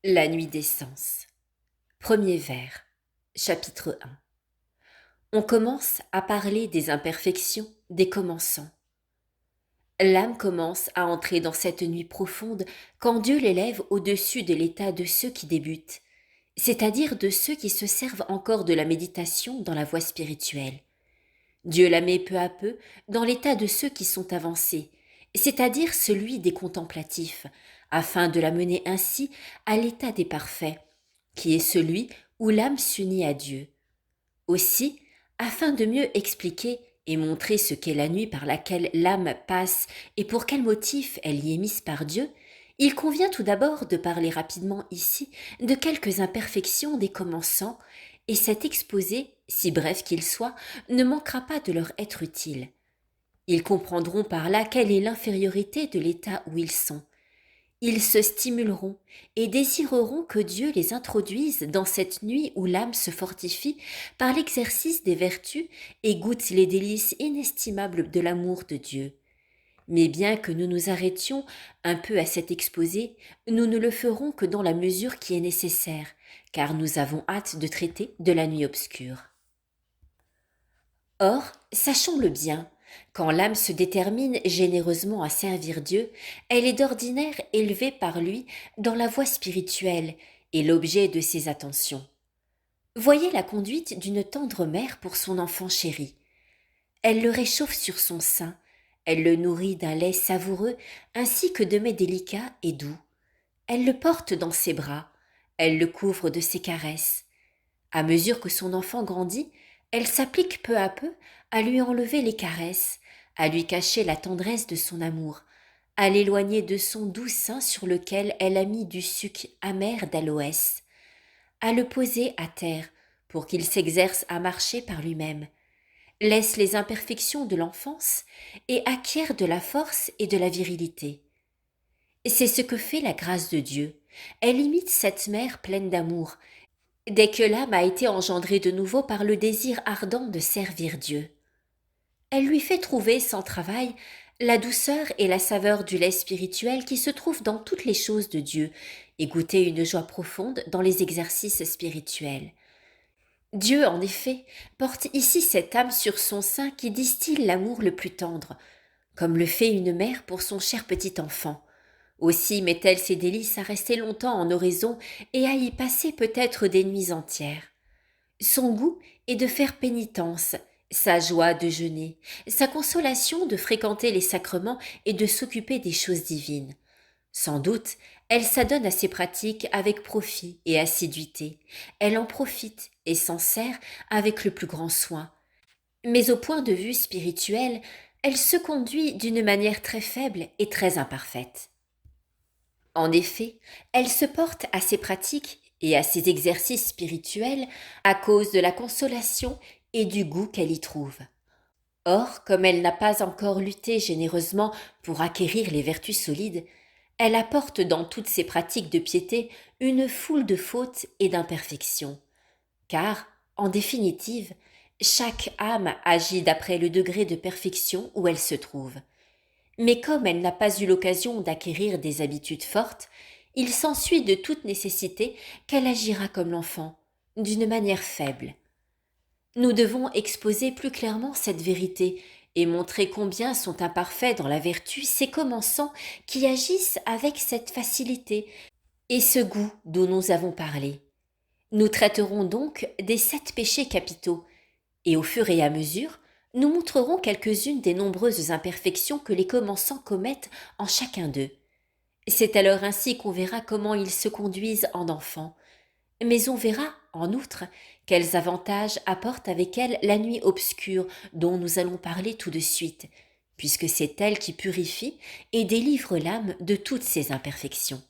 La nuit des sens. Premier vers, chapitre 1. On commence à parler des imperfections, des commençants. L'âme commence à entrer dans cette nuit profonde quand Dieu l'élève au-dessus de l'état de ceux qui débutent, c'est-à-dire de ceux qui se servent encore de la méditation dans la voie spirituelle. Dieu la met peu à peu dans l'état de ceux qui sont avancés, c'est-à-dire celui des contemplatifs, afin de la mener ainsi à l'état des parfaits, qui est celui où l'âme s'unit à Dieu. Aussi, afin de mieux expliquer et montrer ce qu'est la nuit par laquelle l'âme passe et pour quel motif elle y est mise par Dieu, il convient tout d'abord de parler rapidement ici de quelques imperfections des commençants, et cet exposé, si bref qu'il soit, ne manquera pas de leur être utile. Ils comprendront par là quelle est l'infériorité de l'état où ils sont. Ils se stimuleront et désireront que Dieu les introduise dans cette nuit où l'âme se fortifie par l'exercice des vertus et goûte les délices inestimables de l'amour de Dieu. Mais bien que nous nous arrêtions un peu à cet exposé, nous ne le ferons que dans la mesure qui est nécessaire, car nous avons hâte de traiter de la nuit obscure. Or, sachons-le bien, quand l'âme se détermine généreusement à servir Dieu, elle est d'ordinaire élevée par lui dans la voie spirituelle et l'objet de ses attentions. Voyez la conduite d'une tendre mère pour son enfant chéri. Elle le réchauffe sur son sein, elle le nourrit d'un lait savoureux ainsi que de mets délicats et doux. Elle le porte dans ses bras, elle le couvre de ses caresses. À mesure que son enfant grandit, elle s'applique peu à peu à lui enlever les caresses, à lui cacher la tendresse de son amour, à l'éloigner de son doux sein sur lequel elle a mis du suc amer d'aloès, à le poser à terre pour qu'il s'exerce à marcher par lui-même, laisse les imperfections de l'enfance et acquiert de la force et de la virilité. C'est ce que fait la grâce de Dieu. Elle imite cette mère pleine d'amour, dès que l'âme a été engendrée de nouveau par le désir ardent de servir Dieu. Elle lui fait trouver sans travail la douceur et la saveur du lait spirituel qui se trouve dans toutes les choses de Dieu et goûter une joie profonde dans les exercices spirituels. Dieu, en effet, porte ici cette âme sur son sein qui distille l'amour le plus tendre, comme le fait une mère pour son cher petit enfant. Aussi met-elle ses délices à rester longtemps en oraison et à y passer peut-être des nuits entières. Son goût est de faire pénitence, sa joie de jeûner, sa consolation de fréquenter les sacrements et de s'occuper des choses divines. Sans doute, elle s'adonne à ces pratiques avec profit et assiduité. Elle en profite et s'en sert avec le plus grand soin. Mais au point de vue spirituel, elle se conduit d'une manière très faible et très imparfaite. En effet, elle se porte à ses pratiques et à ses exercices spirituels à cause de la consolation et du goût qu'elle y trouve. Or, comme elle n'a pas encore lutté généreusement pour acquérir les vertus solides, elle apporte dans toutes ses pratiques de piété une foule de fautes et d'imperfections. Car, en définitive, chaque âme agit d'après le degré de perfection où elle se trouve. Mais comme elle n'a pas eu l'occasion d'acquérir des habitudes fortes, il s'ensuit de toute nécessité qu'elle agira comme l'enfant, d'une manière faible. Nous devons exposer plus clairement cette vérité et montrer combien sont imparfaits dans la vertu ces commençants qui agissent avec cette facilité et ce goût dont nous avons parlé. Nous traiterons donc des 7 péchés capitaux, et au fur et à mesure, nous montrerons quelques-unes des nombreuses imperfections que les commençants commettent en chacun d'eux. C'est alors ainsi qu'on verra comment ils se conduisent en enfants. Mais on verra, en outre, quels avantages apporte avec elle la nuit obscure dont nous allons parler tout de suite, puisque c'est elle qui purifie et délivre l'âme de toutes ses imperfections.